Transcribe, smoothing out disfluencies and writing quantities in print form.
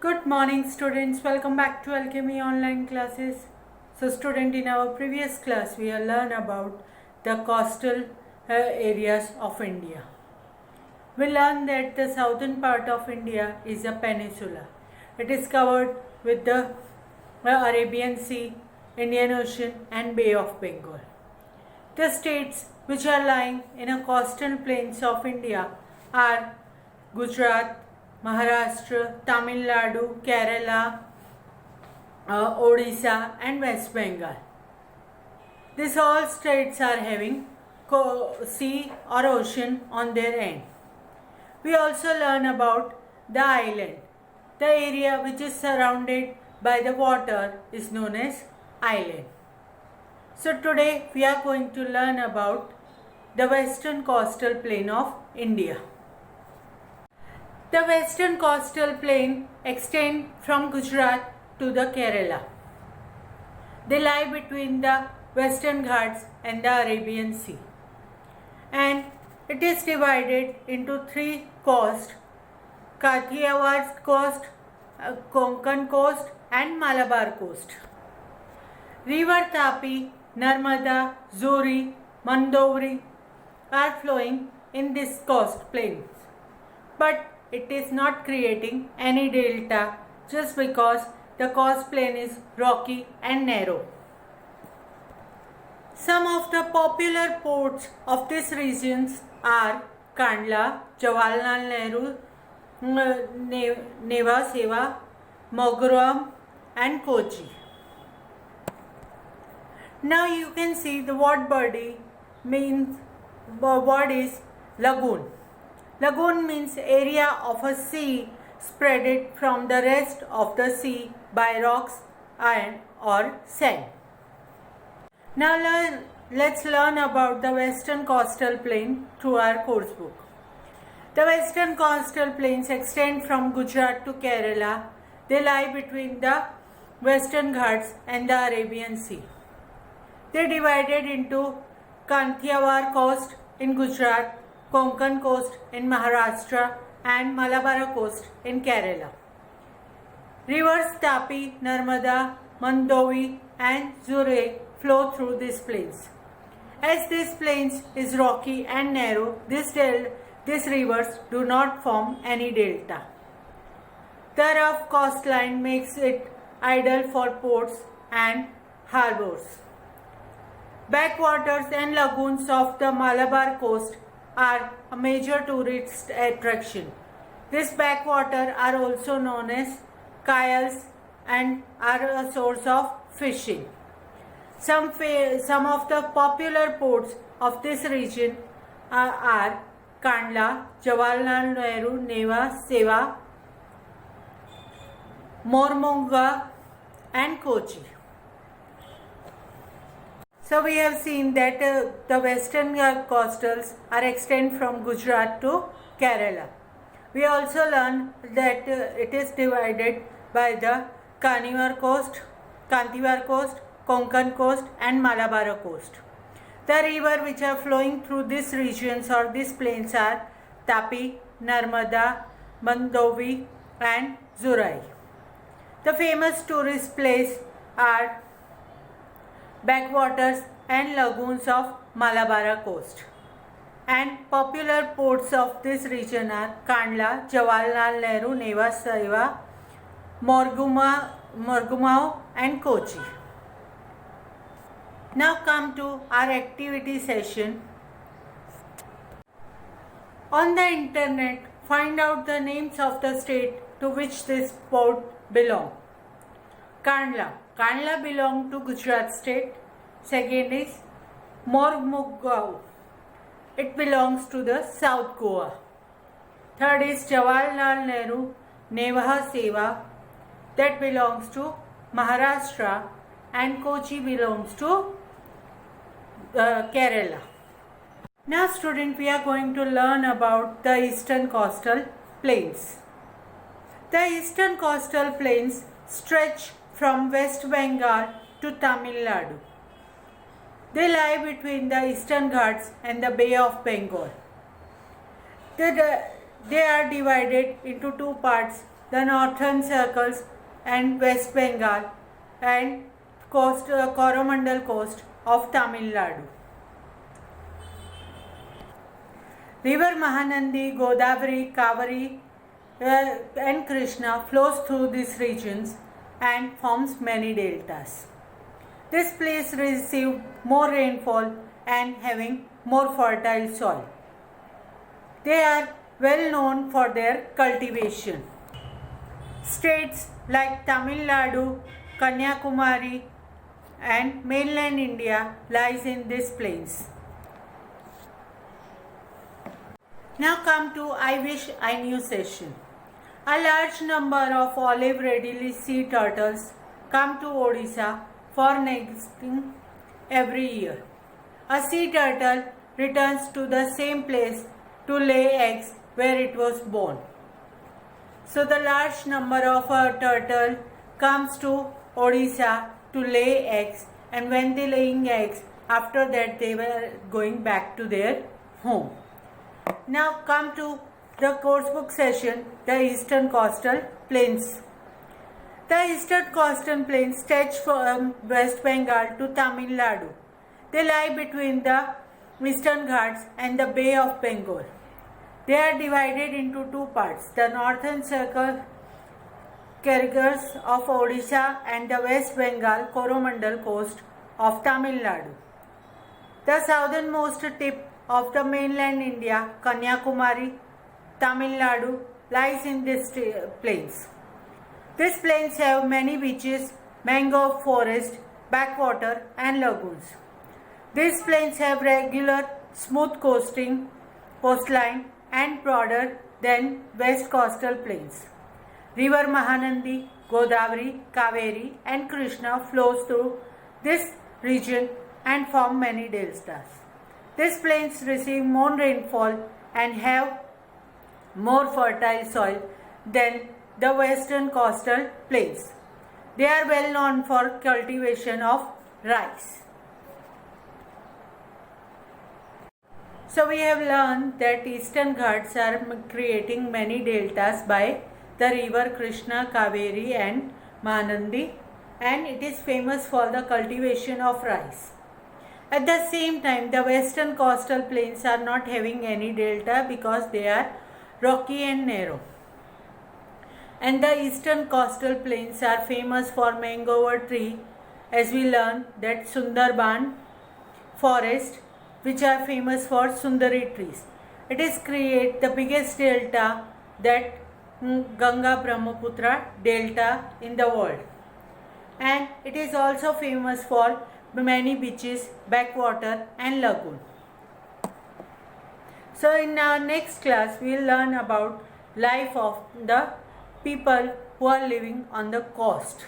Good morning students, welcome back to Alchemy online classes. So student, in our previous class we have learned about the coastal areas of India. We learned that the southern part of India is a peninsula. It is covered with the Arabian Sea, Indian Ocean and Bay of Bengal. The states which are lying in a coastal plains of India are Gujarat, Maharashtra, Tamil Nadu, Kerala, Odisha and West Bengal. These all states are having sea or ocean on their end. We also learn about the island. The area which is surrounded by the water is known as island. So today we are going to learn about the western coastal plain of India. The western coastal plain extends from Gujarat to the Kerala. They lie between the Western Ghats and the Arabian Sea. And it is divided into three coasts: Kathiawar coast, Konkan coast and Malabar coast. River Tapi, Narmada, Zuri, Mandovi are flowing in this coast plains. But it is not creating any delta just because the coast plain is rocky and narrow. Some of the popular ports of these regions are Kandla, Jawaharlal Nehru, Neva Seva, Moguram and Kochi. Now you can see the word body means word is lagoon. Lagoon means area of a sea spreaded from the rest of the sea by rocks and or sand. Now let's learn about the western coastal plain through our course book. The western coastal plains extend from Gujarat to Kerala. They lie between the Western Ghats and the Arabian Sea. They are divided into Kathiawar coast in Gujarat, Konkan coast in Maharashtra and Malabar coast in Kerala. Rivers Tapi, Narmada, Mandovi and Zure flow through these plains. As this plains is rocky and narrow, these rivers do not form any delta. The rough coastline makes it ideal for ports and harbors. Backwaters and lagoons of the Malabar coast are a major tourist attraction. These backwaters are also known as kayals and are a source of fishing. Some of the popular ports of this region are Kandla, Jawaharlal Nehru, Neva Seva, Mormunga and Kochi. So we have seen that the western coastals are extend from Gujarat to Kerala. We also learned that it is divided by the Kantivar coast, Konkan coast and Malabar coast. The rivers which are flowing through these regions or these plains are Tapi, Narmada, Mandovi and Zurai. The famous tourist places are backwaters and lagoons of Malabar coast. And popular ports of this region are Kandla, Jawaharlal Nehru, Neva Seva, Morgumao and Kochi. Now come to our activity session. On the internet, find out the names of the state to which this port belongs. Kandla. Kandla belongs to Gujarat state. Second is Mormugao. It belongs to the South Goa. Third is Jawaharlal Nehru, Neva Seva. That belongs to Maharashtra. And Kochi belongs to Kerala. Now student, we are going to learn about the eastern coastal plains. The eastern coastal plains stretch from West Bengal to Tamil Nadu. They lie between the Eastern Ghats and the Bay of Bengal. They are divided into two parts: the northern circles and West Bengal and Coromandel coast of Tamil Nadu. River Mahanandi, Godavari, Kaveri and Krishna flows through these regions and forms many deltas. This place received more rainfall and having more fertile soil. They are well known for their cultivation. States like Tamil Nadu, Kanyakumari and mainland India lies in these plains. Now come to I Wish I Knew session. A large number of olive readily sea turtles come to Odisha for nesting every year. A sea turtle returns to the same place to lay eggs where it was born. So the large number of turtle comes to Odisha to lay eggs, and when they laying eggs, after that they were going back to their home. Now come to the coursebook session, the Eastern Coastal Plains. The Eastern Coastal Plains stretch from West Bengal to Tamil Nadu. They lie between the Eastern Ghats and the Bay of Bengal. They are divided into two parts, the northern circle Kergars of Odisha and the West Bengal Coromandel coast of Tamil Nadu. The southernmost tip of the mainland India, Kanyakumari, Tamil Nadu, lies in these plains. These plains have many beaches, mangrove forest, backwater and lagoons. These plains have regular, smooth coastline and broader than West Coastal Plains. River Mahanandi, Godavari, Kaveri and Krishna flows through this region and form many deltas. These plains receive more rainfall and have more fertile soil than the Western Coastal Plains. They are well known for cultivation of rice. So we have learned that Eastern Ghats are creating many deltas by the river Krishna, Kaveri and Mahanandi, and it is famous for the cultivation of rice. At the same time, the Western Coastal Plains are not having any delta because they are rocky and narrow. And the Eastern Coastal Plains are famous for mangrove tree, as we learn that Sundarban forest, which are famous for Sundari trees. It is create the biggest delta, that Ganga Brahmaputra delta in the world. And it is also famous for many beaches, backwater and lagoon. So in our next class we will learn about life of the people who are living on the coast.